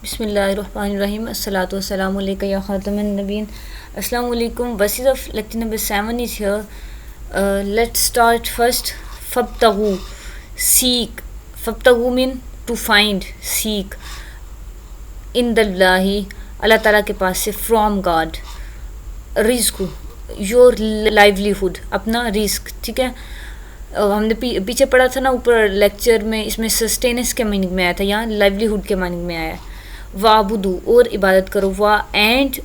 بسم اللہ الرحمن الرحیم الصلاۃ والسلام علیکہ یا خاتم النبین. السلام علیکم. Verses of lecture number 7 is here. Let's start first. فَابْتَغُوا, seek. فَابْتَغُوا mean to find, seek. عند اللہ, اللہ تعالیٰ کے پاس سے, from God. رزق, your livelihood, اپنا رزق, ٹھیک ہے. ہم نے پیچھے پڑھا تھا نا اوپر لیکچر میں, اس میں سسٹیننس کے میننگ میں آیا تھا, یہاں لائیولیہڈ کے میننگ میں آیا ہے. وَعْبُدُوا, اور عبادت کرو. And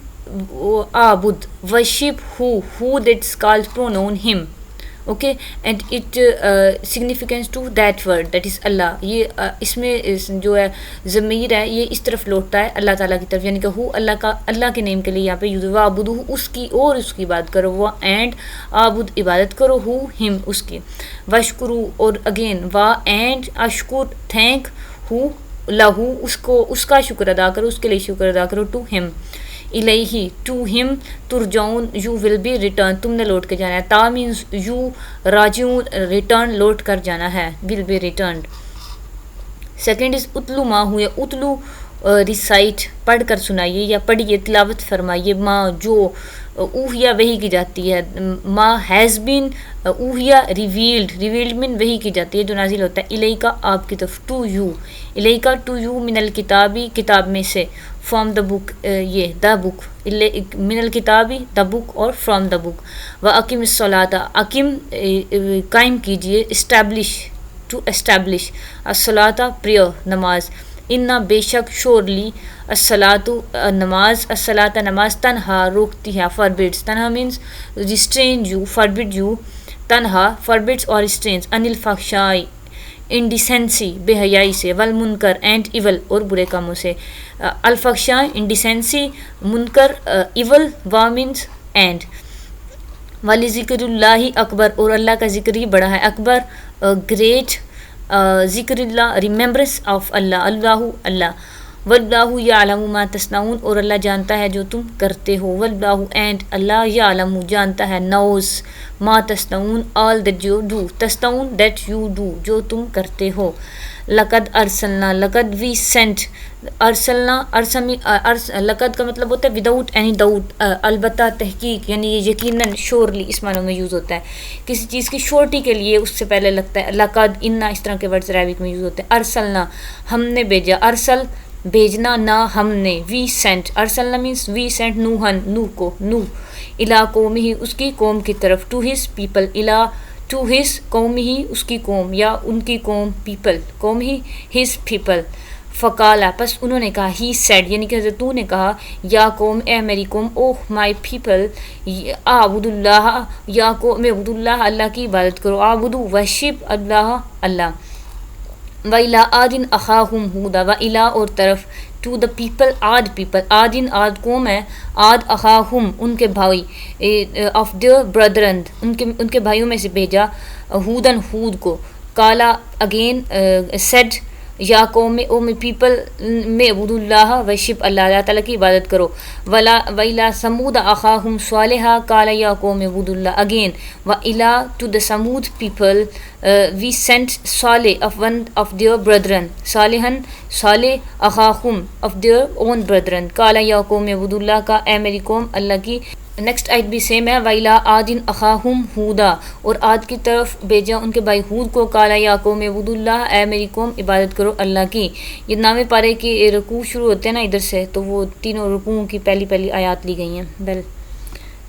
Abid, worship who that's called pronoun him, okay, and it significance to that word, that is Allah. یہ اس میں جو ہے ضمیر ہے یہ اس طرف لوٹتا ہے اللہ تعالیٰ کی طرف, یعنی کہ ہو اللہ کے نیم کے لیے یہاں پہ یوز. وَعْبُدُوا, اس کی اور اس کی عبادت کرو. اینڈ عابد, عبادت کرو. ہو, ہم, اس کی. وَاشْکُرُوا, اور اگین اینڈ اشکر, تھینک. ہو, لہو, اس کا شکر ادا کرو, اس کے لیے شکر ادا کرو. ٹو ہم. الیہ, ٹو ہم ترجعون, یو ول بی ریٹرن, تم نے لوٹ کے جانا ہے. تا مینس یو راجعون, ریٹرن, لوٹ کر جانا ہے, will be returned. Second is اتلو ما ہوئے, اتلو ریسائٹ, پڑھ کر سنائیے یا پڑھیے, تلاوت فرمائیے. ما, جو اوہیا وحی کی جاتی ہے. ما ہیز بین اوہیا ریویلڈ, ریویلڈ مین وحی کی جاتی ہے جو نازل ہوتا ہے. الیکا, آپ کی طرف. ٹو یو, الیکا, ٹو یو. من الکتابی, کتاب میں سے. فرام دا بک, یہ دا بک. من الکتابی, دا بک, اور فرام دا بک. وَأَقِمِ الصَّلَاةَ, اقیم, قائم کیجیے. Establish, to establish. الصلاۃ, پریئر, نماز. انا, بے شک, شورلی. الصلاۃ, نماز. الصلاۃ, نماز. تنہا, روکتی ہے. فاربڈس, تنہا مینس ریسٹرین یو, فاربڈ یو. تنہا, فاربڈس اور ریسٹرینس. ان الفحشاء, انڈیسینسی, بے حیائی سے. والمنکر, اینڈ ایول, اور برے کاموں سے. الفحشاء, انڈیسینسی. منکر, ایول. وا مینس اینڈ. وَلِذِكْرِ اللَّهِ اکبر, اور اللہ کا ذکر ہی بڑا ہے. اکبر, گریٹ. ذکر اللہ, ریممبرنس آف اللہ. اللہ, اللہ. وَاللَّهُ يَعْلَمُ مَا تَصْنَعُونَ, اور اللہ جانتا ہے جو تم کرتے ہو. وَاللَّهُ, اینڈ اللہ. يَعْلَمُ, جانتا ہے. knows. مَا تَصْنَعُونَ, all that you do. تَصْنَعُونَ, that you do, جو تم کرتے ہو. لقد ارسلنا, لقد we sent. ارسلنا, لقد کا مطلب ہوتا ہے وداؤٹ اینی ڈاؤٹ, البتہ, تحقیق, یعنی یہ یقیناً, شورلی اس معنوں میں یوز ہوتا ہے. کسی چیز کی شورٹی کے لیے اس سے پہلے لگتا ہے. لقد, انا, اس طرح کے ورڈز عربک میں یوز ہوتے ہیں. ارسلنا, ہم نے بھیجا. ارسل, بھیجنا, نہ, ہم نے. وی سینٹ, ارسلنا مینس وی سینٹ نوحن, نوح کو. نوح, الا قومہ, اس کی قوم کی طرف. ٹو ہز پیپل, الا, ٹو ہز, قوم ہی, اس کی قوم, یا ان کی قوم. پیپل, قوم ہی, ہز پیپل. فقالا, پس انہوں نے کہا. ہی سیڈ, یعنی کہ حضرت نے کہا. یا قوم, اے میری قوم. اوہ مائی پیپل. اعبد اللہ, یا قوم اعبد اللہ, اللہ کی عبادت کرو. اعبدو, ورشپ اللہ, اللہ. وَإِلَىٰ عَادٍ أَخَاهُمْ هُودًا, وَإِلَىٰ, اور طرف. ٹو دا پیپل, عاد پیپل. عادٍ, عاد قوم ہے. عاد, أَخَاهُمْ, ان کے بھائی. آف دیئر بردرن, ان کے بھائیوں میں سے بھیجا. ہودن, ہود کو. کالا, اگین, سیڈ. یا قوم, او میں پیپل, میں عبد اللہ, ورشپ اللہ, اللہ تعالیٰ کی عبادت کرو. وَإِلَىٰ ثَمُودَ أَخَاهُمْ صَالِحًا قَالَ يَا قَوْمِ اعْبُدُوا اللَّهَ, again. وَإِلَىٰ, to the Samud people, we sent Saleh, of one of their brethren. صالحًا, Saleh. أَخَاهُمْ, of their own brethren. قَالَ يَا قَوْمِ اعْبُدُوا اللَّهَ, کا, اے میری قوم, اللہ کی. نیکسٹ آیت بھی سیم ہے. وَإِلَىٰ عَادٍ أَخَاهُمْ هُودًا, اور عاد کی طرف بھیجا ان کے بھائی ہود کو. قَالَ يَا قَوْمِ اعْبُدُوا اللَّهَ, اے میری قوم, عبادت کرو اللہ کی. یہ نامے پارے کے رکوع شروع ہوتے ہیں نا ادھر سے, تو وہ تینوں رکوعوں کی پہلی آیات لی گئی ہیں.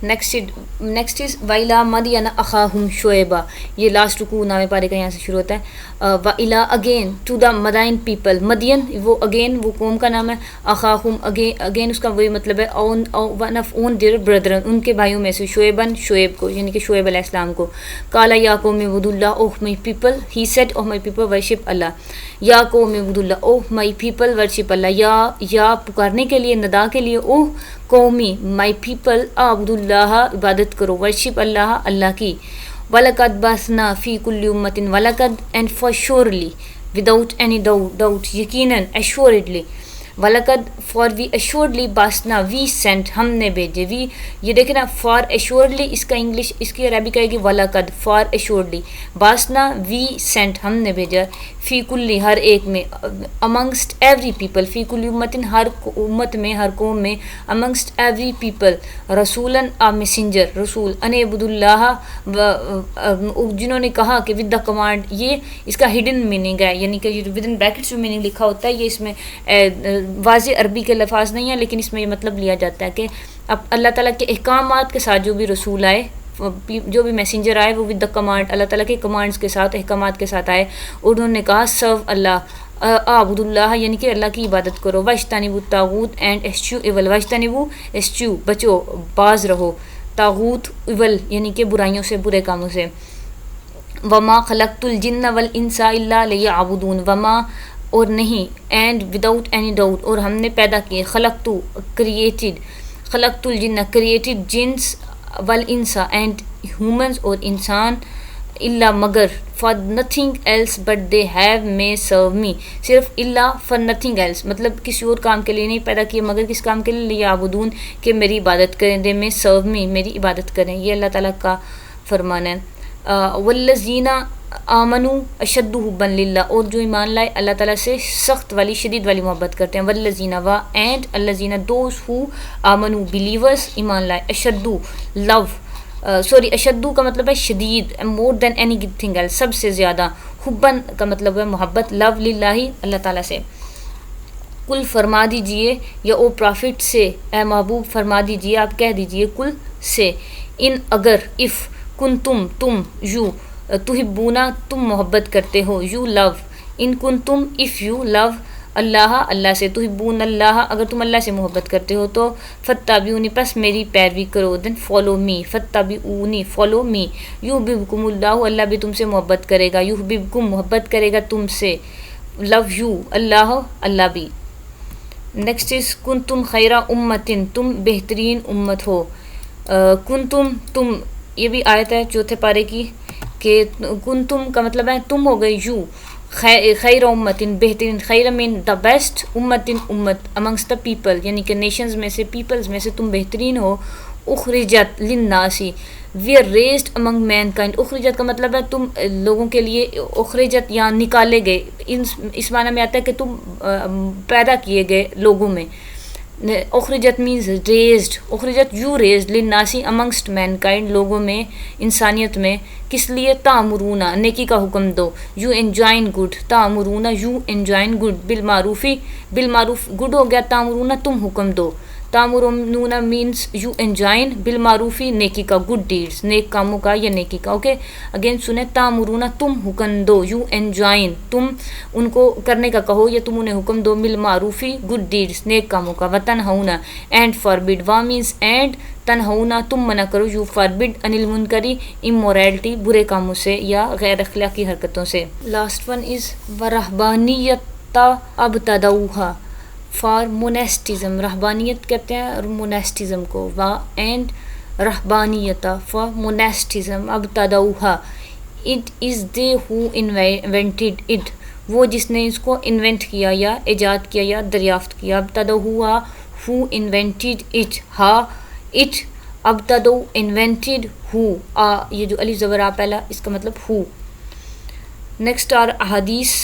نیکسٹ از وَإِلَىٰ مَدْيَنَ أَخَاهُمْ شُعَيْبًا, یہ لاسٹ رکوع نامے پارے کا یہاں سے شروع ہوتا ہے. وَإِلَىٰ, اگین, ٹو دا مدائن پیپل. مدین, وہ اگین, وہ قوم کا نام ہے. أَخَاهُمْ, اگین اس کا وہی مطلب ہے. One of own their brethren, ان کے بھائیوں میں سے. شعیباً, شعیب کو, یعنی کہ شعیب علیہ السلام کو. قَالَ يَا قَوْمِ اعْبُدُوا اللَّهَ, oh my people. He said, oh my people, worship Allah. یا قوم اعبدوا اللہ, اوہ مائی پیپل, ورشپ اللہ. یا پکارنے کے لیے, ندا کے لیے. اوہ قومی, مائی پیپل, اعبدوا اللہ, عبادت کرو. ورشپ اللہ, اللہ کی. وَلَقَدْ بَعَثْنَا فِي كُلِّ أُمَّةٍ, وَلَقَدْ, and for surely, without any doubt, یقیناً, assuredly. وَلَقَدْ, for we assuredly, بَعَثْنَا, we sent, ہم نے بھیجے. we, یہ دیکھیں نا, for assuredly, اس کا انگلش, اس کی عربی کہے گی وَلَقَدْ, for assuredly. بَعَثْنَا, we sent, ہم نے بھیجا. فی کلی ہر ایک میں، امنگسٹ ایوری پیپل، فی کلی امتن ہر امت میں، ہر قوم میں، امنگسٹ ایوری پیپل، رسولاً آ میسنجر، رسول، ان عبد اللہ، جنہوں نے کہا کہ ود دا کمانڈ، یہ اس کا ہڈن میننگ ہے، یعنی کہ ود ان بریکٹس میں میننگ لکھا ہوتا ہے، یہ اس میں واضح عربی کے الفاظ نہیں ہیں، لیکن اس میں یہ مطلب لیا جاتا ہے کہ اب اللہ تعالیٰ کے احکامات کے ساتھ جو بھی رسول آئے، جو بھی میسنجر آئے، وہ ود دا کمانڈ، اللہ تعالیٰ کے کمانڈس کے ساتھ، احکامات کے ساتھ آئے، اور انہوں نے کہا سرو اللہ، اعبد اللہ، یعنی کہ اللہ کی عبادت کرو، وجتنبوا الطاغوت اینڈ ایشچو ایول، وجتنبوا ایشچو بچو، باز رہو، طاغوت ایول یعنی کہ برائیوں سے، برے کاموں سے، وما خلقت الجن والانس الا لیعبدون، وما اور نہیں، اینڈ وداؤٹ اینی ڈاؤٹ، اور ہم نے پیدا کیے، خلقت الجن کریٹڈ جنس، والانس اینڈ ہیومنز اور انسان، الا مگر، for nothing else but they have may serve me, صرف الا فار نتھنگ ایلس، مطلب کسی اور کام کے لیے نہیں پیدا کیے مگر کس کام کے لیے، لیعبدون، کہ میری عبادت کریں، دے مے سرو می، میری عبادت کریں، یہ اللہ تعالیٰ کا فرمان ہے۔ والذین آمنوا اشد حبا للہ، اور جو ایمان لائے اللہ تعالیٰ سے سخت والی، شدید والی محبت کرتے ہیں، والذین و اینڈ الذین دوز ہو آمنوا بلیورز، ایمان لائے، اشد لو، اشدو کا مطلب ہے شدید، مور دین اینی تھنگ ایلس، سب سے زیادہ، حبن کا مطلب ہے محبت، لو للہ، اللہ تعالیٰ سے۔ کل فرما دیجئے، یا او پرافٹ سے، اے محبوب فرما دیجئے، آپ کہہ دیجئے کل سے، ان اگر، اف کنتم تم، یو تحبونا تم محبت کرتے ہو، یو لو، ان کنتم اف یو لو اللہ، اللہ سے، تحبون اللہ، اگر تم اللہ سے محبت کرتے ہو تو، فاتبعونی، پس میری پیروی کرو، then follow me, فاتبعونی، follow me, یحببکم اللہ، اللہ بھی تم سے محبت کرے گا، یحببکم، محبت کرے گا تم سے، لو یو اللہ، اللہ بھی۔ نیکسٹ از کنتم خیر امتن، تم بہترین امت ہو، کنتم تم، یہ بھی آیت ہے چوتھے پارے کی، کہ کنتم کا مطلب ہے تم ہو گئے، یو خیر امتن، بہترین، خیر مین دا بیسٹ، امتن امت، امنگسٹ دا پیپل، یعنی کہ نیشنز میں سے، پیپلز میں سے تم بہترین ہو، اخرجت للناسی، we are raised among mankind, اخرجت کا مطلب ہے تم لوگوں کے لیے، اخرجت یا نکالے گئے، اس معنی میں آتا ہے کہ تم پیدا کیے گئے لوگوں میں، اخرجت مینز ریزڈ، اخرجت یو ریزڈ للناسی امنگسٹ مین کائنڈ، لوگوں میں، انسانیت میں، کس لیے، تامرونا، نیکی کا حکم دو، یو انجوائن گڈ، تامرونا یو انجوائن گڈ، بالمعروفی، بالمعروف گڈ ہو گیا، تامرونا تم حکم دو، تامرون مینس یو انجوائن، بالمعروفی نیکی کا، گڈ ڈیڈس، نیک کاموں کا یا نیکی کا، اوکے اگین سنیں، تامرون تم حکم دو، یو انجوائن تم ان کو کرنے کا کہو یا تم انہیں حکم دو، بالمعروفی گڈ ڈیڈس نیک کاموں کا، وتنہونا اینڈ فاربڈ، وا مینس اینڈ، تنہونا تم منع کرو، یو فاربڈ انل منکری، امورالٹی برے کاموں سے یا غیر اخلاقی حرکتوں سے۔ لاسٹ ون از ورہبانیت ابتدعوہا، فار مونیسٹزم، رہبانیت کہتے ہیں اور مونیسٹزم کو، وا اینڈ رہبانیت فار مونیسٹزم ابتدعوہا، it is they who invented it, وہ جس نے اس کو انوینٹ کیا یا ایجاد کیا یا دریافت کیا، ابتدعوہا ہو انوینٹڈ اٹ، ہا اٹ، ابتدعو انوینٹڈ ہو، یہ جو الف زبر آ پہلا اس کا مطلب ہو۔ نیکسٹ آر احادیث،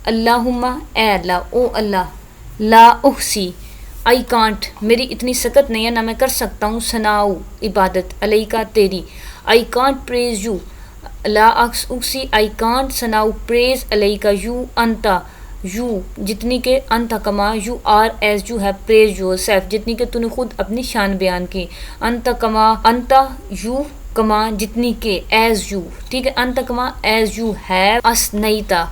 اللہم اے اللہ، او اللہ، لا احسی، آئی کانٹ، میری اتنی سکت نہیں ہے نہ میں کر سکتا ہوں، ثناؤ عبادت، علیکا تیری، آئی کانٹ پریز یو، لا احسی آئی کانٹ ثناؤ پریز علیکا یو، انتا یو، جتنی کہ انتا کما you are as you have praised yourself, جتنی کہ تو نے خود اپنی شان بیان کی، انتا کما، انتا یو کما جتنی کہ، ایز یو، ٹھیک ہے، انتا کما ایز یو ہیو اسنیتا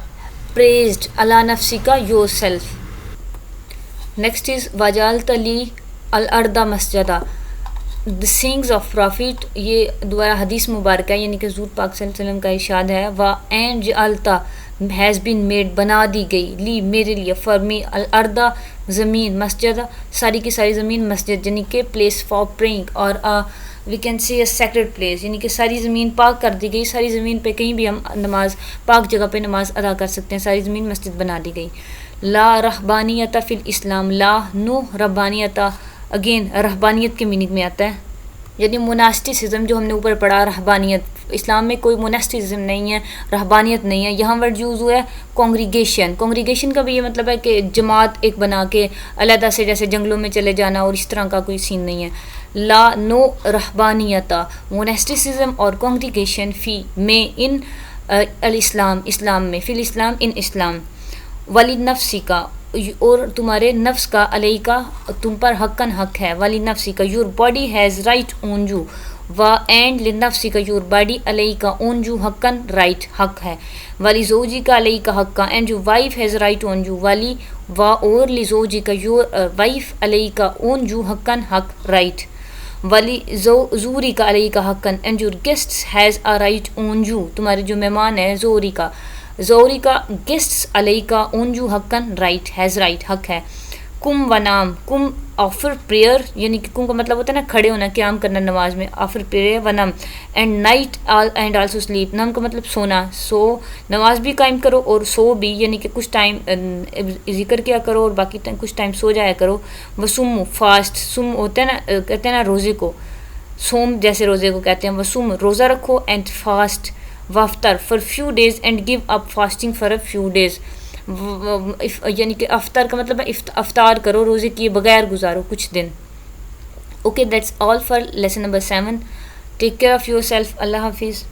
پریزڈ علی نفسی کا یور سیلف۔ نیکسٹ از وجالت لی الارض مسجدہ، the sayings of prophet، یہ دوبارہ حدیث مبارکہ یعنی کہ حضور پاک صلی اللہ علیہ وسلم کا ارشاد ہے، and جعلتا has been made، بنا دی گئی، لی میرے لیے، for me الارض زمین، مسجد ساری کی ساری زمین مسجد، یعنی کہ place for praying، اور we can say a sacred place، یعنی کہ ساری زمین پاک کر دی گئی، ساری زمین پہ کہیں بھی ہم نماز، پاک جگہ پہ نماز ادا کر سکتے ہیں، ساری زمین مسجد بنا دی گئی۔ لا رہبانیت فی الاسلام، لا نو رہبانیت، اگین رہبانیت کے میننگ میں آتا ہے، یعنی مناسٹسزم جو ہم نے اوپر پڑھا، رہبانیت اسلام میں کوئی موناسٹرزم نہیں ہے، رہبانیت نہیں ہے. یہاں ورڈ یوز ہوا ہے کانگریگیشن. کانگریگیشن کا بھی یہ مطلب ہے کہ جماعت ایک بنا کے علیحدہ سے جیسے جنگلوں میں چلے جانا اور اس طرح کا کوئی سین نہیں ہے. لا نو رہبانیتا موناسٹرزم اور کانگریگیشن فی میں ان الاسلام اسلام میں، فی الاسلام ان اسلام. ولی نفسی کا اور تمہارے نفس کا، علیہ کا تم پر حقاً حق ہے. ولی نفسی کا your body has right on you, و اینڈ لنفسی کا یور باڈی، علیہ کا اون یو حقاً رائٹ حق ہے. ولی زوجی کا علیہ کا حق کا and your wife has right on you. ولی و اور لزوجی کا یور وائف علیہ کا اون یو حقاً حق رائٹ. ولی زوری کا علیہ کا حقاً and your guests has a right on you, تمہارے جو مہمان ہیں زوری کا گیسٹس علیہ کا اون یو حقاً رائٹ ہیز رائٹ حق ہے. کم و نام، کم آفر پریئر، یعنی کہ کم کا مطلب ہوتا ہے نا کھڑے ہونا، قیام کرنا نماز میں، آفر پریئر و نم. And night and also slip, نم کا مطلب سونا، سو نماز بھی قائم کرو اور سو بھی، یعنی کہ کچھ ٹائم ذکر کیا کرو اور باقی کچھ ٹائم سو جایا کرو. وسم فاسٹ، سم ہوتا ہے نا کہتے ہیں نا روزے کو، سوم جیسے روزے کو کہتے ہیں. وسم روزہ رکھو، اینڈ فاسٹ وافطر for few days and give up fasting for a few days. یعنی کہ افطار کا مطلب ہے افطار کرو، روزے کیے بغیر گزارو کچھ دن. Okay that's all for lesson number 7. Take care of yourself. Allah حافظ.